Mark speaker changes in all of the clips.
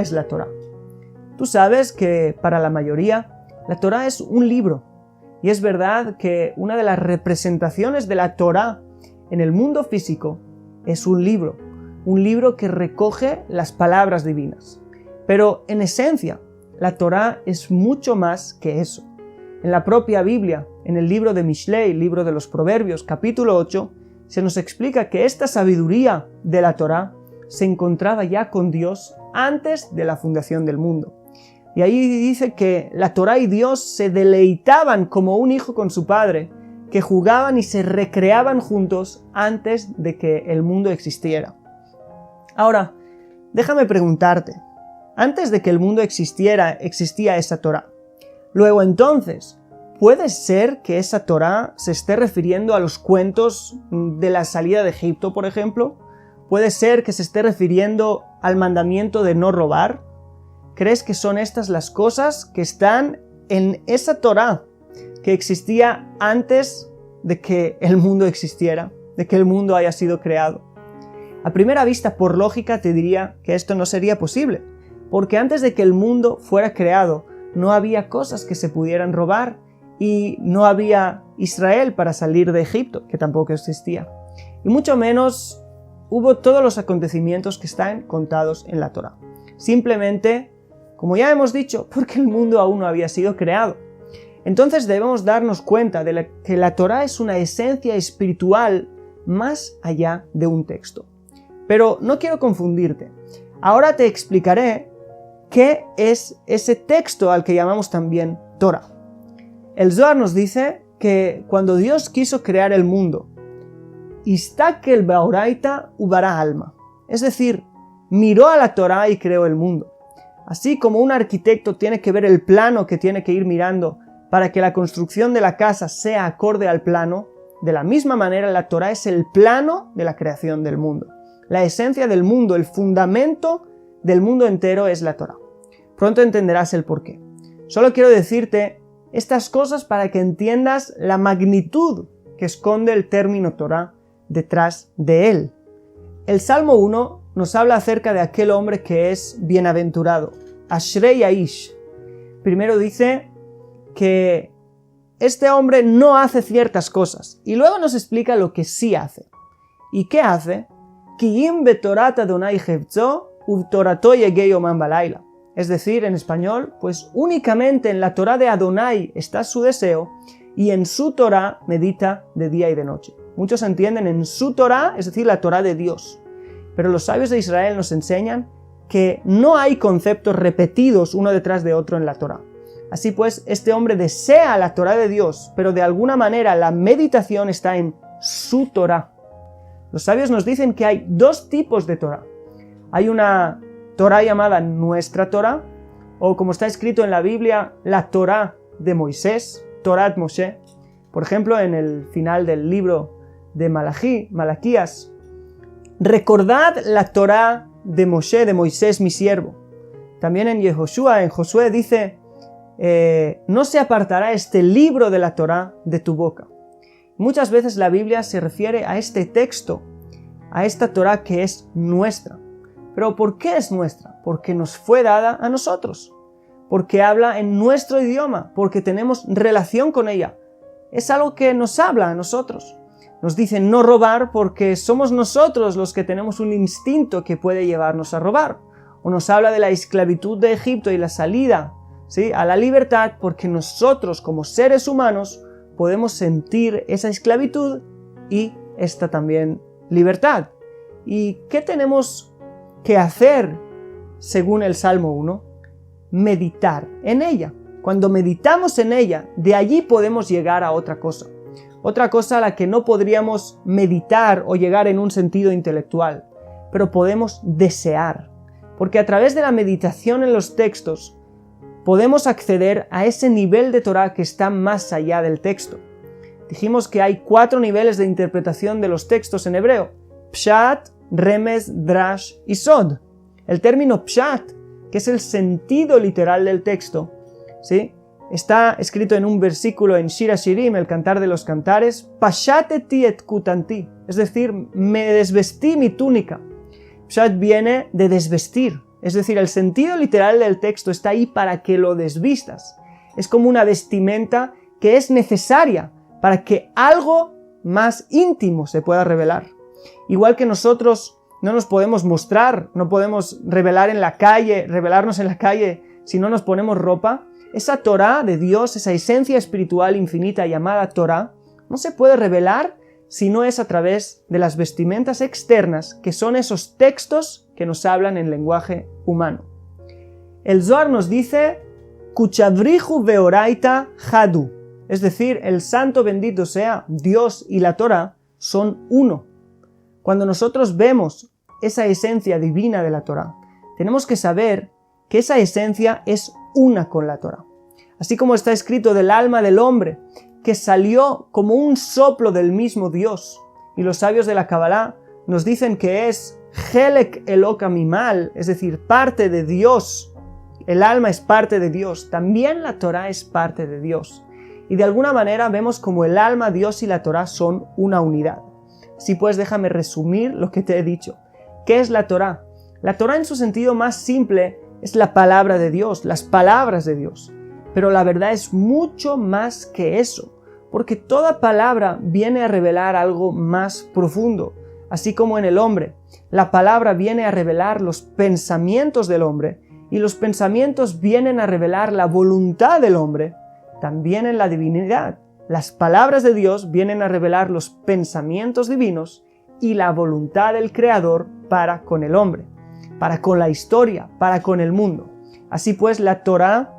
Speaker 1: es la Torá? Tú sabes que para la mayoría la Torá es un libro, y es verdad que una de las representaciones de la Torá en el mundo físico es un libro que recoge las palabras divinas. Pero en esencia, la Torá es mucho más que eso. En la propia Biblia, en el libro de Mishlei, libro de los Proverbios, capítulo 8, se nos explica que esta sabiduría de la Torá se encontraba ya con Dios antes de la fundación del mundo. Y ahí dice que la Torá y Dios se deleitaban como un hijo con su padre, que jugaban y se recreaban juntos antes de que el mundo existiera. Ahora, déjame preguntarte, antes de que el mundo existiera, existía esa Torá. Luego entonces, ¿puede ser que esa Torá se esté refiriendo a los cuentos de la salida de Egipto, por ejemplo? ¿Puede ser que se esté refiriendo al mandamiento de no robar? ¿Crees que son estas las cosas que están en esa Torá que existía antes de que el mundo existiera, de que el mundo haya sido creado? A primera vista, por lógica, te diría que esto no sería posible, porque antes de que el mundo fuera creado, no había cosas que se pudieran robar y no había Israel para salir de Egipto, que tampoco existía. Y mucho menos hubo todos los acontecimientos que están contados en la Torá. Simplemente, como ya hemos dicho, porque el mundo aún no había sido creado. Entonces debemos darnos cuenta de que la Torá es una esencia espiritual más allá de un texto. Pero no quiero confundirte. Ahora te explicaré qué es ese texto al que llamamos también Torá. El Zohar nos dice que cuando Dios quiso crear el mundo, Istakel Beoraita Ubara Alma, es decir, miró a la Torá y creó el mundo. Así como un arquitecto tiene que ver el plano que tiene que ir mirando para que la construcción de la casa sea acorde al plano, de la misma manera la Torá es el plano de la creación del mundo. La esencia del mundo, el fundamento del mundo entero es la Torá. Pronto entenderás el porqué. Solo quiero decirte estas cosas para que entiendas la magnitud que esconde el término Torá detrás de él. El Salmo 1 nos habla acerca de aquel hombre que es bienaventurado. Ashrei Aish. Primero dice que este hombre no hace ciertas cosas y luego nos explica lo que sí hace. ¿Y qué hace? Kiyim betorat Adonai hevzo ubtorato yegei oman balayla. Es decir, en español, pues únicamente en la Torá de Adonai está su deseo y en su Torá medita de día y de noche. Muchos entienden en su Torá, es decir, la Torá de Dios. Pero los sabios de Israel nos enseñan que no hay conceptos repetidos uno detrás de otro en la Torá. Así pues, este hombre desea la Torá de Dios, pero de alguna manera la meditación está en su Torá. Los sabios nos dicen que hay dos tipos de Torá. Hay una Torá llamada nuestra Torá, o como está escrito en la Biblia, la Torá de Moisés, Torat Moshe. Por ejemplo, en el final del libro de Malaquías, recordad la Torá de Moshe, de Moisés mi siervo. También en Josué dice, no se apartará este libro de la Torá de tu boca. Muchas veces la Biblia se refiere a este texto, a esta Torá que es nuestra. ¿Pero por qué es nuestra? Porque nos fue dada a nosotros. Porque habla en nuestro idioma, porque tenemos relación con ella. Es algo que nos habla a nosotros. Nos dice no robar porque somos nosotros los que tenemos un instinto que puede llevarnos a robar. O nos habla de la esclavitud de Egipto y la salida, ¿sí?, a la libertad porque nosotros como seres humanos podemos sentir esa esclavitud y esta también libertad. ¿Y qué tenemos que hacer según el Salmo 1? Meditar en ella. Cuando meditamos en ella, de allí podemos llegar a otra cosa a la que no podríamos meditar o llegar en un sentido intelectual, pero podemos desear, porque a través de la meditación en los textos podemos acceder a ese nivel de Torá que está más allá del texto. Dijimos que hay 4 niveles de interpretación de los textos en hebreo: Pshat, Remes, Drash y Sod. El término Pshat, que es el sentido literal del texto, ¿sí?, está escrito en un versículo en Shir HaShirim, el Cantar de los Cantares, Pashateti et kutanti, es decir, me desvestí mi túnica. Pshat viene de desvestir, Es decir, el sentido literal del texto está ahí para que lo desvistas. Es como una vestimenta que es necesaria para que algo más íntimo se pueda revelar. Igual que nosotros no nos podemos mostrar, no podemos revelarnos en la calle si no nos ponemos ropa, esa Torá de Dios, esa esencia espiritual infinita llamada Torá, no se puede revelar si no es a través de las vestimentas externas, que son esos textos que nos hablan en lenguaje humano. El Zohar nos dice, Kuchavriju veoraita hadu, es decir, el santo bendito sea Dios y la Torá son uno. Cuando nosotros vemos esa esencia divina de la Torá, tenemos que saber que esa esencia es una con la Torá. Así como está escrito del alma del hombre, que salió como un soplo del mismo Dios, y los sabios de la Kabbalah nos dicen que es Helek Eloka Mimal, es decir, parte de Dios. El alma es parte de Dios, también la Torá es parte de Dios. Y de alguna manera vemos como el alma, Dios y la Torá son una unidad. Así pues, déjame resumir lo que te he dicho. ¿Qué es la Torá? La Torá en su sentido más simple es la palabra de Dios, las palabras de Dios. Pero la verdad es mucho más que eso, porque toda palabra viene a revelar algo más profundo. Así como en el hombre, la palabra viene a revelar los pensamientos del hombre, y los pensamientos vienen a revelar la voluntad del hombre, también en la divinidad. Las palabras de Dios vienen a revelar los pensamientos divinos y la voluntad del Creador para con el hombre, para con la historia, para con el mundo. Así pues, la Torá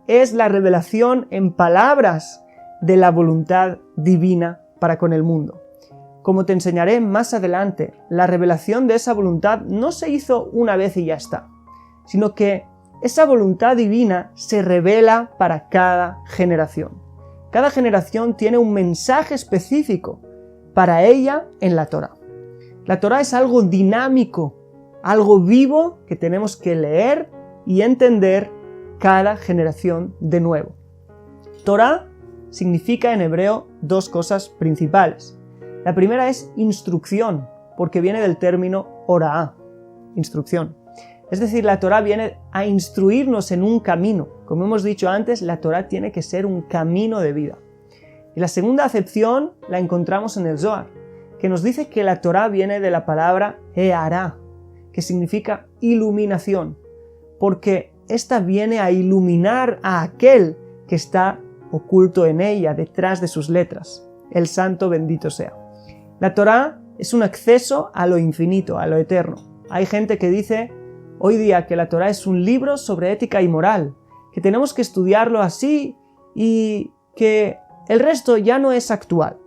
Speaker 1: es la revelación en palabras de la voluntad divina para con el mundo. Como te enseñaré más adelante, la revelación de esa voluntad no se hizo una vez y ya está, sino que esa voluntad divina se revela para cada generación. Cada generación tiene un mensaje específico para ella en la Torá. La Torá es algo dinámico, algo vivo que tenemos que leer y entender cada generación de nuevo. Torá significa en hebreo dos cosas principales. La primera es instrucción, porque viene del término oraá, instrucción. Es decir, la Torá viene a instruirnos en un camino. Como hemos dicho antes, la Torá tiene que ser un camino de vida. Y la segunda acepción la encontramos en el Zohar, que nos dice que la Torá viene de la palabra eará, que significa iluminación, porque esta viene a iluminar a aquel que está oculto en ella, detrás de sus letras. El santo bendito sea. La Torá es un acceso a lo infinito, a lo eterno. Hay gente que dice hoy día que la Torá es un libro sobre ética y moral, que tenemos que estudiarlo así y que el resto ya no es actual.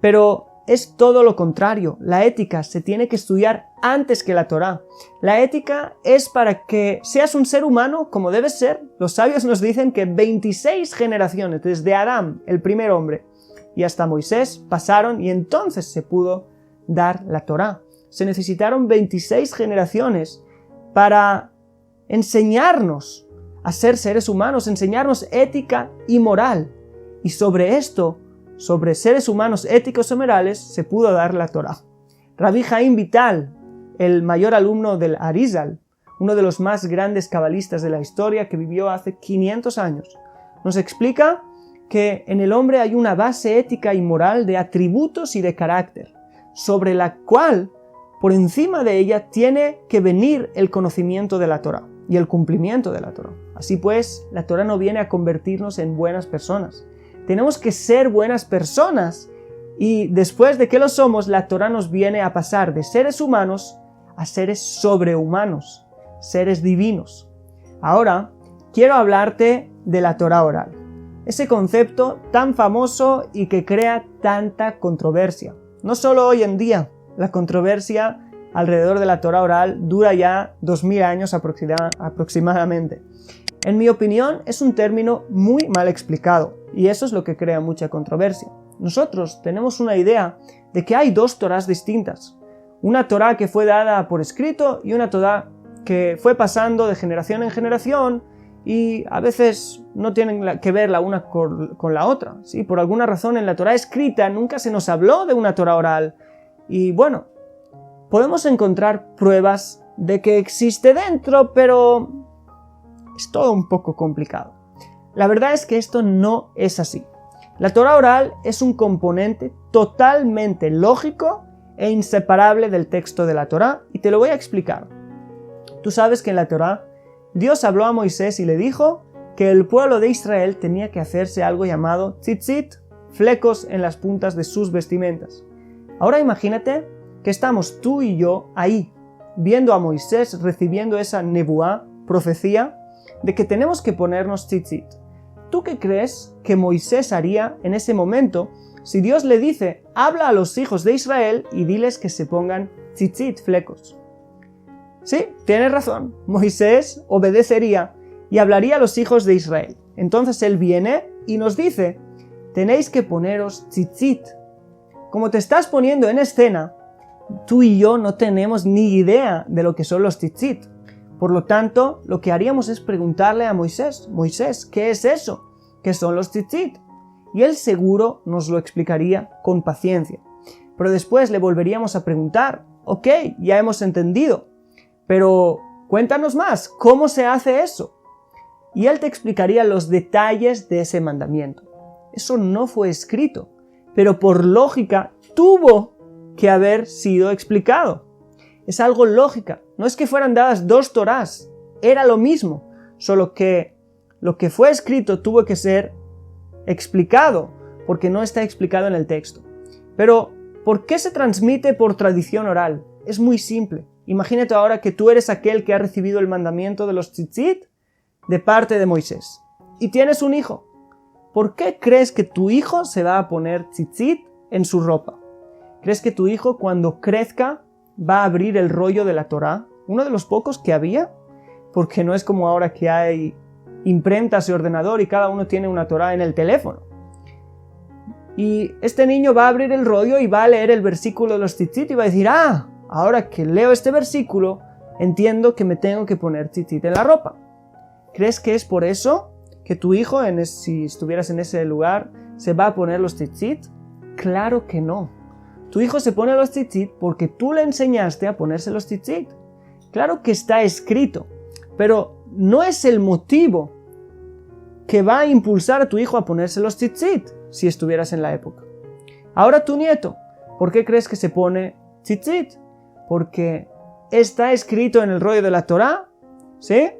Speaker 1: Pero es todo lo contrario. La ética se tiene que estudiar antes que la Torá. La ética es para que seas un ser humano como debes ser. Los sabios nos dicen que 26 generaciones, desde Adán, el primer hombre, y hasta Moisés, pasaron y entonces se pudo dar la Torá. Se necesitaron 26 generaciones para enseñarnos a ser seres humanos, enseñarnos ética y moral. Y sobre esto, sobre seres humanos éticos y morales, se pudo dar la Torá. Rabbi Haim Vital, el mayor alumno del Arizal, uno de los más grandes cabalistas de la historia que vivió hace 500 años, nos explica que en el hombre hay una base ética y moral de atributos y de carácter, sobre la cual, por encima de ella, tiene que venir el conocimiento de la Torá y el cumplimiento de la Torá. Así pues, la Torá no viene a convertirnos en buenas personas. Tenemos que ser buenas personas y después de que lo somos, la Torá nos viene a pasar de seres humanos a seres sobrehumanos, seres divinos. Ahora, quiero hablarte de la Torá oral, ese concepto tan famoso y que crea tanta controversia. No solo hoy en día, la controversia alrededor de la Torá oral dura ya 2000 años aproximadamente. En mi opinión, es un término muy mal explicado y eso es lo que crea mucha controversia. Nosotros tenemos una idea de que hay dos Torás distintas. Una Torá que fue dada por escrito y una Torá que fue pasando de generación en generación y a veces no tienen que ver la una con la otra. ¿Sí? Por alguna razón en la Torá escrita nunca se nos habló de una Torá oral. Y bueno, podemos encontrar pruebas de que existe dentro, pero es todo un poco complicado. La verdad es que esto no es así. La Torá oral es un componente totalmente lógico e inseparable del texto de la Torá, y te lo voy a explicar. Tú sabes que en la Torá Dios habló a Moisés y le dijo que el pueblo de Israel tenía que hacerse algo llamado tzitzit, flecos en las puntas de sus vestimentas. Ahora imagínate que estamos tú y yo ahí, viendo a Moisés recibiendo esa nebuá, profecía, de que tenemos que ponernos tzitzit. ¿Tú qué crees que Moisés haría en ese momento si Dios le dice, habla a los hijos de Israel y diles que se pongan tzitzit, flecos? Sí, tienes razón, Moisés obedecería y hablaría a los hijos de Israel. Entonces él viene y nos dice, tenéis que poneros tzitzit. Como te estás poniendo en escena, tú y yo no tenemos ni idea de lo que son los tzitzit. Por lo tanto, lo que haríamos es preguntarle a Moisés, Moisés, ¿qué es eso? ¿Qué son los tzitzit? Y él seguro nos lo explicaría con paciencia. Pero después le volveríamos a preguntar, ok, ya hemos entendido, pero cuéntanos más, ¿cómo se hace eso? Y él te explicaría los detalles de ese mandamiento. Eso no fue escrito, pero por lógica tuvo que haber sido explicado. Es algo lógica. No es que fueran dadas dos Torás, era lo mismo, solo que lo que fue escrito tuvo que ser explicado, porque no está explicado en el texto. Pero, ¿por qué se transmite por tradición oral? Es muy simple. Imagínate ahora que tú eres aquel que ha recibido el mandamiento de los tzitzit de parte de Moisés, y tienes un hijo. ¿Por qué crees que tu hijo se va a poner tzitzit en su ropa? ¿Crees que tu hijo cuando crezca va a abrir el rollo de la Torá? Uno de los pocos que había, porque no es como ahora que hay imprentas y ordenador y cada uno tiene una Torá en el teléfono. Y este niño va a abrir el rollo y va a leer el versículo de los tzitzit y va a decir, ahora que leo este versículo, entiendo que me tengo que poner tzitzit en la ropa. ¿Crees que es por eso que tu hijo, si estuvieras en ese lugar, se va a poner los tzitzit? Claro que no. Tu hijo se pone los tzitzit porque tú le enseñaste a ponerse los tzitzit. Claro que está escrito, pero no es el motivo que va a impulsar a tu hijo a ponerse los tzitzit si estuvieras en la época. Ahora tu nieto, ¿por qué crees que se pone tzitzit? Porque está escrito en el rollo de la Torá, ¿sí?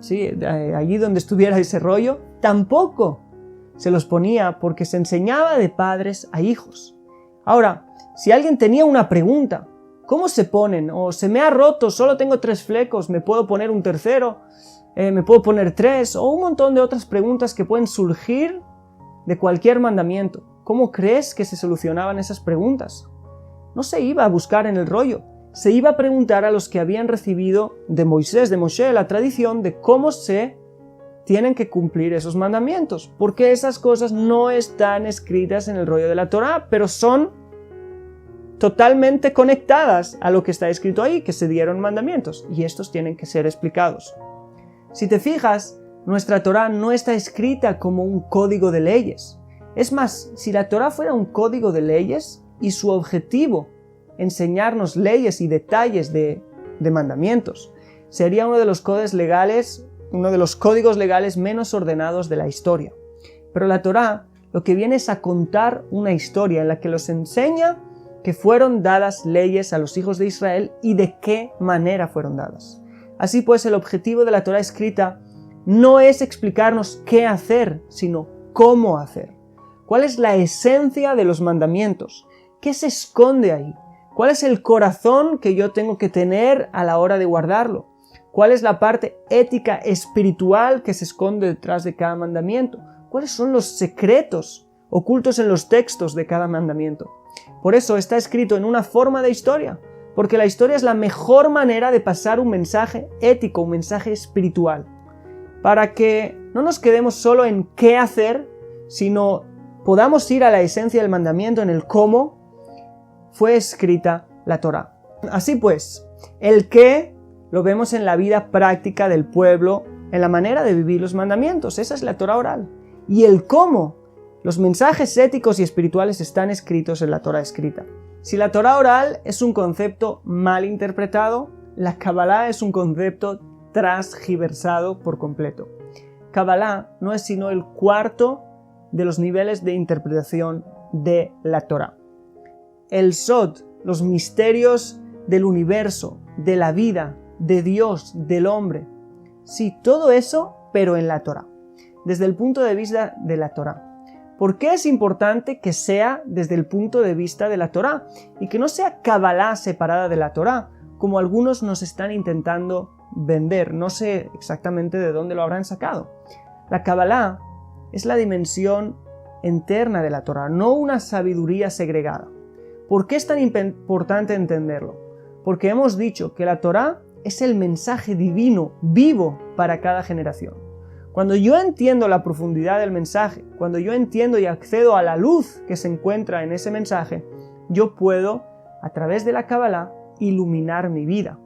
Speaker 1: Sí, allí donde estuviera ese rollo, tampoco se los ponía porque se enseñaba de padres a hijos. Ahora, si alguien tenía una pregunta, ¿cómo se ponen? O se me ha roto, solo tengo 3 flecos, ¿me puedo poner un tercero? ¿Me puedo poner 3? O un montón de otras preguntas que pueden surgir de cualquier mandamiento. ¿Cómo crees que se solucionaban esas preguntas? No se iba a buscar en el rollo, se iba a preguntar a los que habían recibido de Moisés, de Moshe, la tradición de cómo se tienen que cumplir esos mandamientos, porque esas cosas no están escritas en el rollo de la Torá, pero son totalmente conectadas a lo que está escrito ahí, que se dieron mandamientos, y estos tienen que ser explicados. Si te fijas, nuestra Torá no está escrita como un código de leyes. Es más, si la Torá fuera un código de leyes y su objetivo enseñarnos leyes y detalles de mandamientos, sería uno de los códigos legales menos ordenados de la historia. Pero la Torá lo que viene es a contar una historia en la que los enseña que fueron dadas leyes a los hijos de Israel y de qué manera fueron dadas. Así pues, el objetivo de la Torá escrita no es explicarnos qué hacer, sino cómo hacer. ¿Cuál es la esencia de los mandamientos? ¿Qué se esconde ahí? ¿Cuál es el corazón que yo tengo que tener a la hora de guardarlo? ¿Cuál es la parte ética espiritual que se esconde detrás de cada mandamiento? ¿Cuáles son los secretos ocultos en los textos de cada mandamiento? Por eso está escrito en una forma de historia, porque la historia es la mejor manera de pasar un mensaje ético, un mensaje espiritual, para que no nos quedemos solo en qué hacer, sino podamos ir a la esencia del mandamiento en el cómo fue escrita la Torá. Así pues, el qué lo vemos en la vida práctica del pueblo, en la manera de vivir los mandamientos. Esa es la Torá oral. Y el cómo, los mensajes éticos y espirituales están escritos en la Torá escrita. Si la Torá oral es un concepto mal interpretado, la Kabbalah es un concepto transgiversado por completo. Kabbalah no es sino el cuarto de los niveles de interpretación de la Torá. El Sod, los misterios del universo, de la vida, de Dios, del hombre. Sí, todo eso, pero en la Torá, desde el punto de vista de la Torá. ¿Por qué es importante que sea desde el punto de vista de la Torá y que no sea Kabbalah separada de la Torá, como algunos nos están intentando vender? No sé exactamente de dónde lo habrán sacado. La Kabbalah es la dimensión interna de la Torá, no una sabiduría segregada. ¿Por qué es tan importante entenderlo? Porque hemos dicho que la Torá es el mensaje divino vivo para cada generación. Cuando yo entiendo la profundidad del mensaje, cuando yo entiendo y accedo a la luz que se encuentra en ese mensaje, yo puedo, a través de la Kabbalah, iluminar mi vida,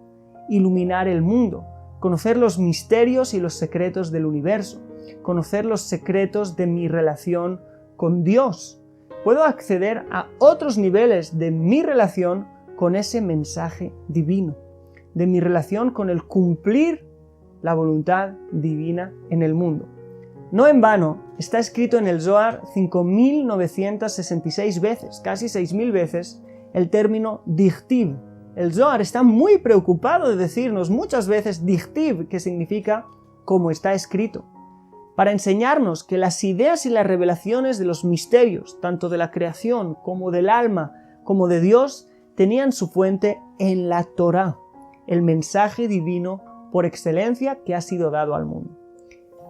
Speaker 1: iluminar el mundo, conocer los misterios y los secretos del universo, conocer los secretos de mi relación con Dios. Puedo acceder a otros niveles de mi relación con ese mensaje divino, de mi relación con el cumplir la voluntad divina en el mundo. No en vano está escrito en el Zohar 5.966 veces, casi 6.000 veces, el término dichtiv. El Zohar está muy preocupado de decirnos muchas veces dichtiv, que significa como está escrito, para enseñarnos que las ideas y las revelaciones de los misterios, tanto de la creación como del alma, como de Dios, tenían su fuente en la Torá, el mensaje divino por excelencia que ha sido dado al mundo.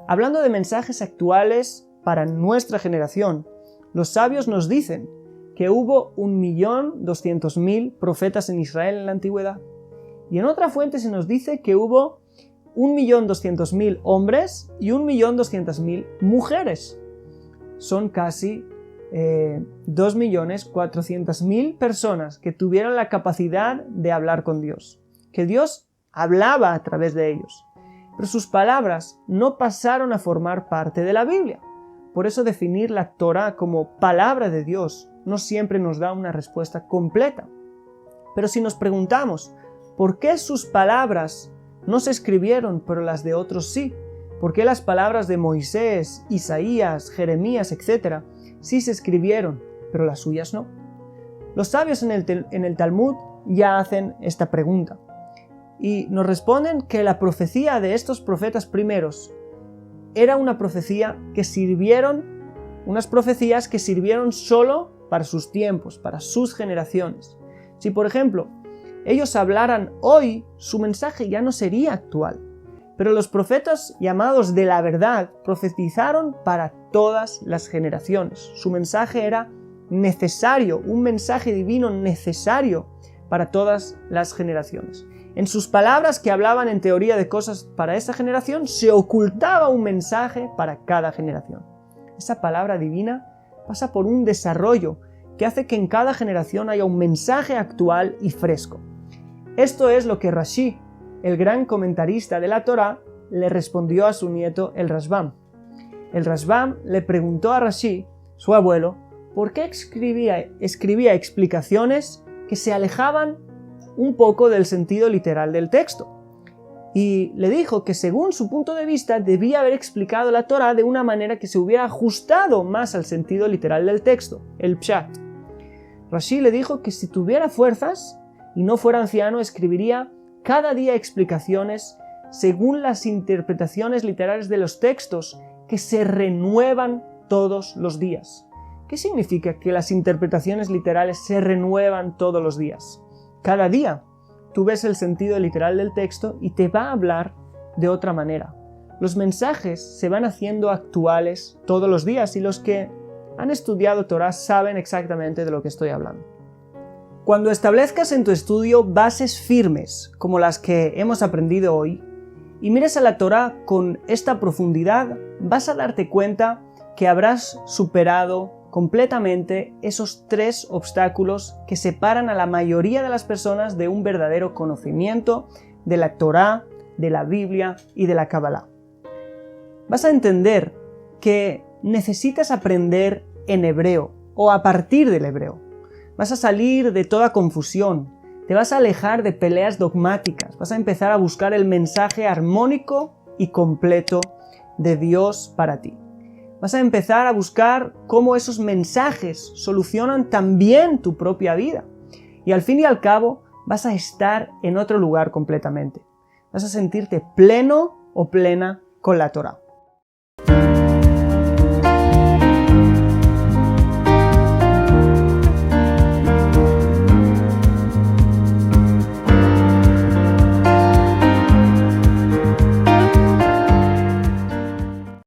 Speaker 1: Hablando de mensajes actuales para nuestra generación, los sabios nos dicen que hubo 1.200.000 profetas en Israel en la antigüedad. Y en otra fuente se nos dice que hubo 1.200.000 hombres y 1.200.000 mujeres. Son casi 2.400.000 personas que tuvieron la capacidad de hablar con Dios, que Dios hablaba a través de ellos, pero sus palabras no pasaron a formar parte de la Biblia. Por eso definir la Torá como palabra de Dios no siempre nos da una respuesta completa. Pero si nos preguntamos, ¿por qué sus palabras no se escribieron, pero las de otros sí? ¿Por qué las palabras de Moisés, Isaías, Jeremías, etc. sí se escribieron, pero las suyas no? Los sabios en el Talmud ya hacen esta pregunta. Y nos responden que la profecía de estos profetas primeros era unas profecías que sirvieron solo para sus tiempos, para sus generaciones. Si, por ejemplo, ellos hablaran hoy, su mensaje ya no sería actual. Pero los profetas llamados de la verdad profetizaron para todas las generaciones. Su mensaje era necesario, un mensaje divino necesario para todas las generaciones. En sus palabras, que hablaban en teoría de cosas para esa generación, se ocultaba un mensaje para cada generación. Esa palabra divina pasa por un desarrollo que hace que en cada generación haya un mensaje actual y fresco. Esto es lo que Rashi, el gran comentarista de la Torá, le respondió a su nieto el Rashbam. El Rashbam le preguntó a Rashi, su abuelo, por qué escribía explicaciones que se alejaban un poco del sentido literal del texto. Y le dijo que según su punto de vista debía haber explicado la Torá de una manera que se hubiera ajustado más al sentido literal del texto, el pshat. Rashi le dijo que si tuviera fuerzas y no fuera anciano, escribiría cada día explicaciones según las interpretaciones literales de los textos que se renuevan todos los días. ¿Qué significa que las interpretaciones literales se renuevan todos los días? Cada día tú ves el sentido literal del texto y te va a hablar de otra manera. Los mensajes se van haciendo actuales todos los días y los que han estudiado Torá saben exactamente de lo que estoy hablando. Cuando establezcas en tu estudio bases firmes como las que hemos aprendido hoy y mires a la Torá con esta profundidad, vas a darte cuenta que habrás superado completamente esos 3 obstáculos que separan a la mayoría de las personas de un verdadero conocimiento de la Torá, de la Biblia y de la Kabbalah. Vas a entender que necesitas aprender en hebreo o a partir del hebreo. Vas a salir de toda confusión, te vas a alejar de peleas dogmáticas, vas a empezar a buscar el mensaje armónico y completo de Dios para ti. Vas a empezar a buscar cómo esos mensajes solucionan también tu propia vida. Y al fin y al cabo vas a estar en otro lugar completamente. Vas a sentirte pleno o plena con la Torá.